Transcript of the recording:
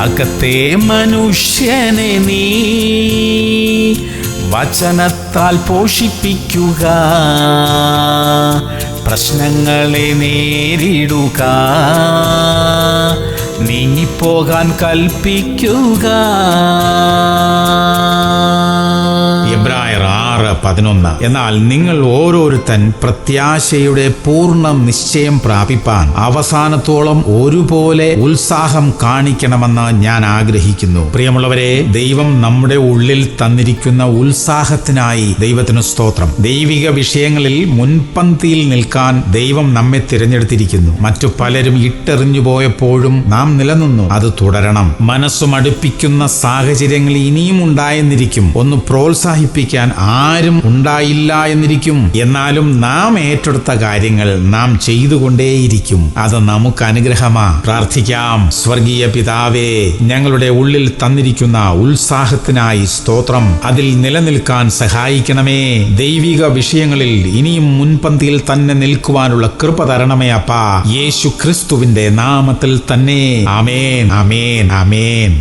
അകത്തെ മനുഷ്യനെ നീ വചനത്താൽ പോഷിപ്പിക്കുക, പ്രശ്നങ്ങളെ നേരിടുക, നീങ്ങിപ്പോകാൻ കൽപ്പിക്കുക. എബ്രായർ 6:11. എന്നാൽ നിങ്ങൾ ഓരോരുത്തൻ പ്രത്യാശയുടെ പൂർണ്ണ നിശ്ചയം പ്രാപിപ്പാൻ അവസാനത്തോളം ഒരുപോലെ ഉത്സാഹം കാണിക്കണമെന്ന് ഞാൻ ആഗ്രഹിക്കുന്നു. പ്രിയമുള്ളവരെ, ദൈവം നമ്മുടെ ഉള്ളിൽ തന്നിരിക്കുന്ന ഉത്സാഹത്തിനായി ദൈവത്തിന് സ്തോത്രം. ദൈവിക വിഷയങ്ങളിൽ മുൻപന്തിയിൽ നിൽക്കാൻ ദൈവം നമ്മെ തിരഞ്ഞെടുത്തിരിക്കുന്നു. മറ്റു പലരും ഇട്ടെറിഞ്ഞു പോയപ്പോഴും നാം നിലനിന്നു. അത് തുടരണം. മനസ്സു മടുപ്പിക്കുന്ന സാഹചര്യങ്ങൾ ഇനിയും ഉണ്ടായെന്നിരിക്കും. ഒന്ന് പ്രോത്സാഹിപ്പിക്കാൻ ആരും ഉണ്ടായില്ല എന്നിരിക്കും. എന്നാലും നാം ഏറ്റെടുത്ത കാര്യങ്ങൾ നാം ചെയ്തുകൊണ്ടേയിരിക്കും. അത് നമുക്ക് അനുഗ്രഹമാ. പ്രാർത്ഥിക്കാം. സ്വർഗീയ പിതാവേ, ഞങ്ങളുടെ ഉള്ളിൽ തന്നിരിക്കുന്ന ഉത്സാഹത്തിനായി സ്തോത്രം. അതിൽ നിലനിൽക്കാൻ സഹായിക്കണമേ. ദൈവിക വിഷയങ്ങളിൽ ഇനിയും മുൻപന്തിയിൽ തന്നെ നിൽക്കുവാനുള്ള കൃപ തരണമേ അപ്പാ. യേശു ക്രിസ്തുവിന്റെ നാമത്തിൽ തന്നെ. ആമേൻ, ആമേൻ, ആമേൻ.